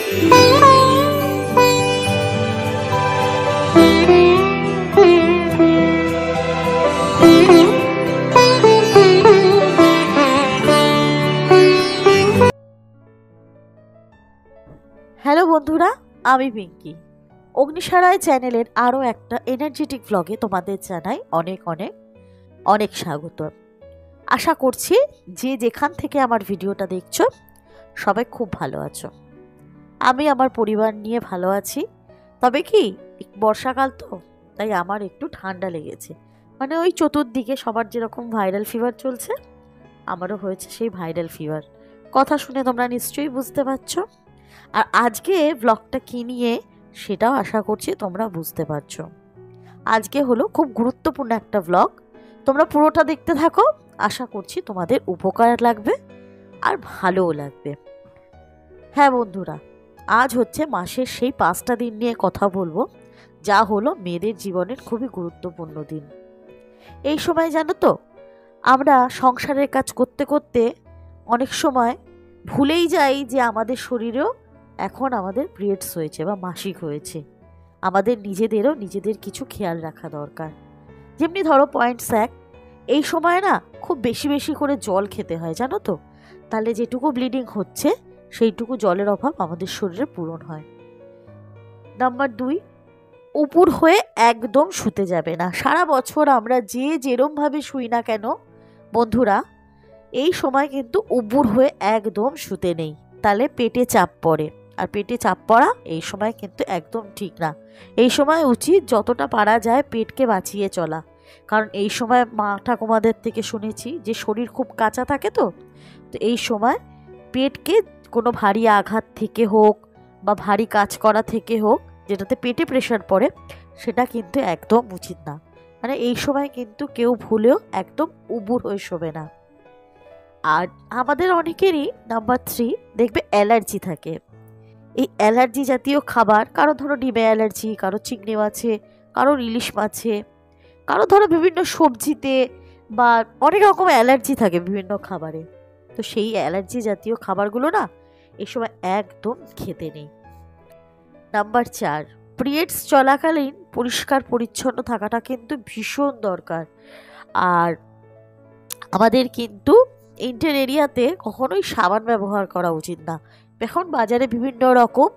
Hello বন্ধুরা, আমি পিঙ্কি। অগ্নিসারায় চ্যানেলের আরও একটা এনার্জেটিক ব্লগে তোমাদের জানাই অনেক অনেক অনেক স্বাগত। আশা করছি যে যেখান থেকে আমার ভিডিওটা দেখছো সবাই খুব ভালো আছো। আমি আমার পরিবার নিয়ে ভালো আছি। তবে কি বর্ষাকাল তো, তাই আমার একটু ঠান্ডা লেগেছে। মানে ওই চতুর্দিকে সবার যেরকম ভাইরাল ফিভার চলছে, আমারও হয়েছে সেই ভাইরাল ফিভার। কথা শুনে তোমরা নিশ্চয়ই বুঝতে পারছো। আর আজকে ব্লগটা কী নিয়ে সেটাও আশা করছি তোমরা বুঝতে পারছো। আজকে হলো খুব গুরুত্বপূর্ণ একটা ব্লগ, তোমরা পুরোটা দেখতে থাকো। আশা করছি তোমাদের উপকার লাগবে আর ভালোও লাগবে। হ্যাঁ বন্ধুরা, আজ হচ্ছে মাসের সেই 5টা দিন নিয়ে কথা বলবো, যা হলো মেয়েদের জীবনের খুবই গুরুত্বপূর্ণ দিন। এই সময় জানো তো, আমরা সংসারের কাজ করতে করতে অনেক সময় ভুলেই যাই যে আমাদের শরীরেও এখন আমাদের পিরিয়ডস হয়েছে বা মাসিক হয়েছে। আমাদের নিজেদের কিছু খেয়াল রাখা দরকার। যেমনি ধরো পয়েন্টস 1, এই সময় না খুব বেশি বেশি করে জল খেতে হয় জানো তো, তাহলে যেটুকু ব্লিডিং হচ্ছে সেইটুকু জলের অভাব আমাদের শরীরে পূরণ হয়। নাম্বার 2, উপুর হয়ে একদম শুতে যাবে না। সারা বছর আমরা যে যেরমভাবে শুই না কেন বন্ধুরা, এই সময় কিন্তু উপুর হয়ে একদম শুতে নেই, তাহলে পেটে চাপ পড়ে। আর পেটে চাপ পড়া এই সময় কিন্তু একদম ঠিক না। এই সময় উচিত যতটা পারা যায় পেটকে বাঁচিয়ে চলা। কারণ এই সময় মা ঠাকুমাদের থেকে শুনেছি যে শরীর খুব কাঁচা থাকে, তো এই সময় পেটকে কোনো ভারী আঘাত থেকে হোক বা ভারী কাজ করা থেকে হোক, যেটাতে পেটে প্রেশার পড়ে, সেটা কিন্তু একদম উচিত না। মানে এই সময় কিন্তু কেউ ভুলেও একদম উপুর হয়ে শোবে না। আর আমাদের অনেকেরই নাম্বার 3 দেখবে অ্যালার্জি থাকে। এই অ্যালার্জি জাতীয় খাবার, কারো ধরো ডিমে অ্যালার্জি, কারো চিংড়ি মাছে, কারো ইলিশ মাছে, কারো ধরো বিভিন্ন সবজিতে, বা অনেক রকম অ্যালার্জি থাকে বিভিন্ন খাবারে। তো সেই অ্যালার্জি জাতীয় খাবারগুলো না এই সময় একদম খেতে নেই। নাম্বার 4, পিরিয়ডস চলাকালীন পরিষ্কার পরিচ্ছন্ন থাকাটা কিন্তু ভীষণ দরকার। আর আমাদের কিন্তু ইন্টার এরিয়াতে কখনোই সাবান ব্যবহার করা উচিত না। এখন বাজারে বিভিন্ন রকম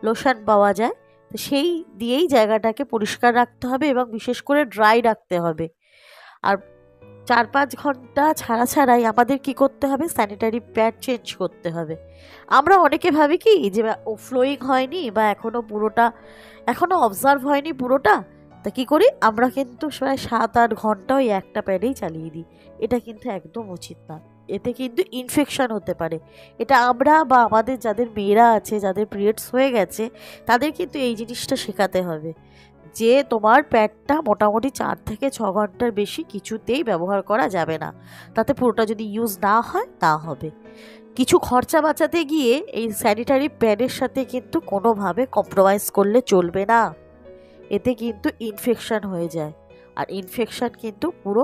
লোশন পাওয়া যায়, তো সেই দিয়েই জায়গাটাকে পরিষ্কার রাখতে হবে এবং বিশেষ করে ড্রাই রাখতে হবে। আর 4-5 ঘন্টা ছাড়া ছাড়াই আমাদের কি করতে হবে, স্যানিটারি প্যাড চেঞ্জ করতে হবে। আমরা অনেকে ভাবি কি যে ও ফ্লোয়িং হয়নি বা এখনো অবজার্ভ হয়নি পুরোটা, তা কী করি আমরা কিন্তু প্রায় 7-8 ঘন্টা ওই একটা প্যাডেই চালিয়ে দিই। এটা কিন্তু একদম উচিত না। এতে কিন্তু ইনফেকশন হতে পারে। এটা আমরা বা আমাদের যাদের মেয়েরা আছে, যাদের পিরিয়ডস হয়ে গেছে, তাদের কিন্তু এই জিনিসটা শেখাতে হবে যে তোমার প্যাডটা মোটামুটি 4 থেকে 6 ঘন্টার বেশি কিছুতেই ব্যবহার করা যাবে না। তাতে পুরোটা যদি ইউজ না হয় তা হবে। কিছু খরচা বাঁচাতে গিয়ে এই স্যানিটারি প্যাডের সাথে কিন্তু কোনোভাবে কম্প্রোমাইজ করলে চলবে না। এতে কিন্তু ইনফেকশন হয়ে যায়, আর ইনফেকশন কিন্তু পুরো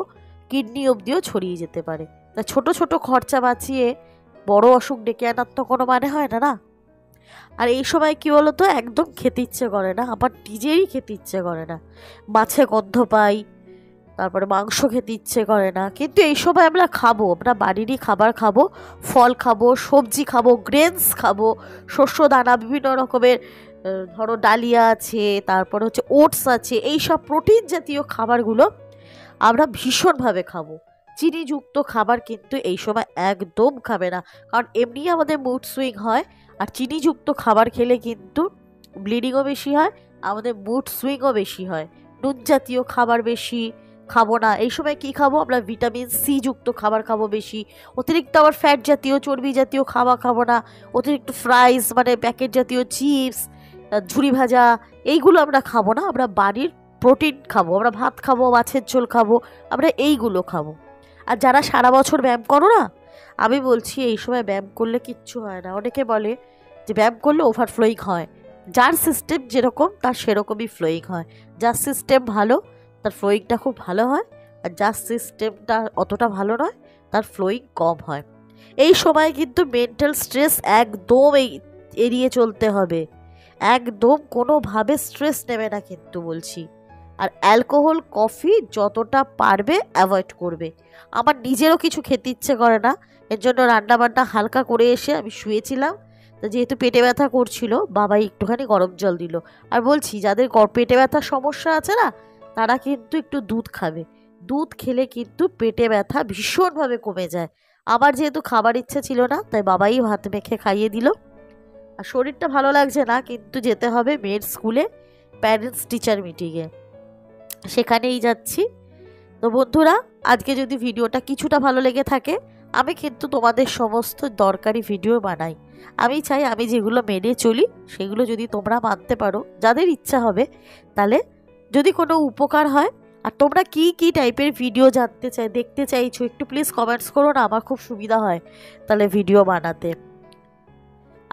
কিডনি অবধিও ছড়িয়ে যেতে পারে। তা ছোট ছোট খরচা বাঁচিয়ে বড় অসুখ ডেকে আনার তো কোনো মানে হয় না না। আর এই সময় কি বলো তো, একদম খেতে ইচ্ছে করে না, আমার নিজেরই খেতে ইচ্ছে করে না। মাছে গন্ধ পাই, তারপরে মাংস খেতে ইচ্ছে করে না। কিন্তু এই সময় আমরা খাবো, আমরা বাড়িরই খাবার খাবো, ফল খাবো, সবজি খাবো, গ্রেনস খাবো, শস্য দানা, বিভিন্ন রকমের ধরো ডালিয়া আছে, তারপরে হচ্ছে ওটস আছে, এই সব প্রোটিন জাতীয় খাবারগুলো আমরা ভীষণভাবে খাবো। চিনিযুক্ত খাবার কিন্তু এই সময় একদম খাবে না, কারণ এমনি আমাদের মুড সুইং হয়। আর চিনিযুক্ত খাবার খেলে কিন্তু ব্লিডিংও বেশি হয়, আমাদের মুড সুইংও বেশি হয়। নুন জাতীয় খাবার বেশি খাবো না। এই সময় কি খাবো আমরা, ভিটামিন সি যুক্ত খাবার খাবো বেশি। অতিরিক্ত আবার ফ্যাট জাতীয়, চর্বি জাতীয় খাবার খাবো না। অতিরিক্ত ফ্রাইস মানে প্যাকেট জাতীয় চিপস, ঝুরি ভাজা, এইগুলো আমরা খাবো না। আমরা বাড়ির প্রোটিন খাবো, আমরা ভাত খাবো, মাছের ঝোল খাবো, আমরা এইগুলো খাবো। আর যারা সারা বছর ব্যায়াম করো না, আমি বলছি এই সময় ব্যায়াম করলে কিচ্ছু হয় না। অনেকে বলে যে ব্যায়াম করলে ওভারফ্লোয়িং হয়। যার সিস্টেম যেরকম তার সেরকমই ফ্লোয়িং হয়। যার সিস্টেম ভালো তার ফ্লোয়িংটা খুব ভালো হয়, আর যার সিস্টেমটা অতটা ভালো নয় তার ফ্লোয়িং কম হয়। এই সময় কিন্তু মেন্টাল স্ট্রেস একদম এই এড়িয়ে চলতে হবে, একদম কোনোভাবে স্ট্রেস নেবে না কিন্তু বলছি। আর অ্যালকোহল কফি যতটা পারবে অ্যাভয়েড করবে। আমার নিজেরও কিছু খেতে ইচ্ছে করে না, এর জন্য রান্নাবান্না হালকা করে এসে আমি শুয়েছিলাম। তো যেহেতু পেটে ব্যথা করছিল, বাবাই একটুখানি গরম জল দিল। আর বলছি, যাদের পেটে ব্যথার সমস্যা আছে না, তারা কিন্তু একটু দুধ খাবে। দুধ খেলে কিন্তু পেটে ব্যথা ভীষণভাবে কমে যায়। আমার যেহেতু খাবার ইচ্ছে ছিল না, তাই বাবাই ভাত মেখে খাইয়ে দিল। আর শরীরটা ভালো লাগছে না, কিন্তু যেতে হবে মেয়ের স্কুলে প্যারেন্টস টিচার মিটিংয়ে, সেখানেই যাচ্ছি। তো বন্ধুরা, আজকে যদি ভিডিওটা কিছুটা ভালো লেগে থাকে, আমি কিন্তু তোমাদের সমস্ত দরকারি ভিডিও বানাই। আমি চাই আমি যেগুলো মেনে চলি সেগুলো যদি তোমরা মানতে পারো, যাদের ইচ্ছা হবে, তাহলে যদি কোনো উপকার হয়। আর তোমরা কি কি টাইপের ভিডিও জানতে দেখতে চাইছো, একটু প্লিজ কমেন্টস করো না, আমার খুব সুবিধা হয় তাহলে ভিডিও বানাতে।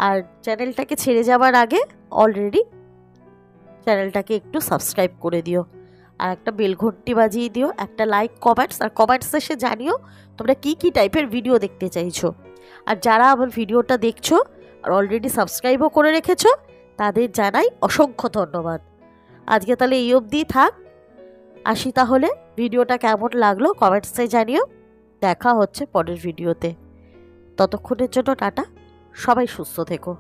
আর চ্যানেলটাকে ছেড়ে যাবার আগে অলরেডি চ্যানেলটাকে একটু সাবস্ক্রাইব করে দিও, আর একটা বেল ঘন্টি বাজিয়ে দিও, একটা লাইক, কমেন্টস, আর কমেন্টস এসে জানিও তোমরা কি কি টাইপের ভিডিও দেখতে চাইছো। আর যারা আমার ভিডিওটা দেখছো আর অলরেডি সাবস্ক্রাইবও করে রেখেছো, তাদের জানাই অসংখ্য ধন্যবাদ। আজকে তাহলে এই অবধিই থাক, আসি তাহলে। ভিডিওটা কেমন লাগলো কমেন্টসে জানিও। দেখা হচ্ছে পরের ভিডিওতে। ততক্ষণের জন্য টাটা, সবাই সুস্থ থেকো।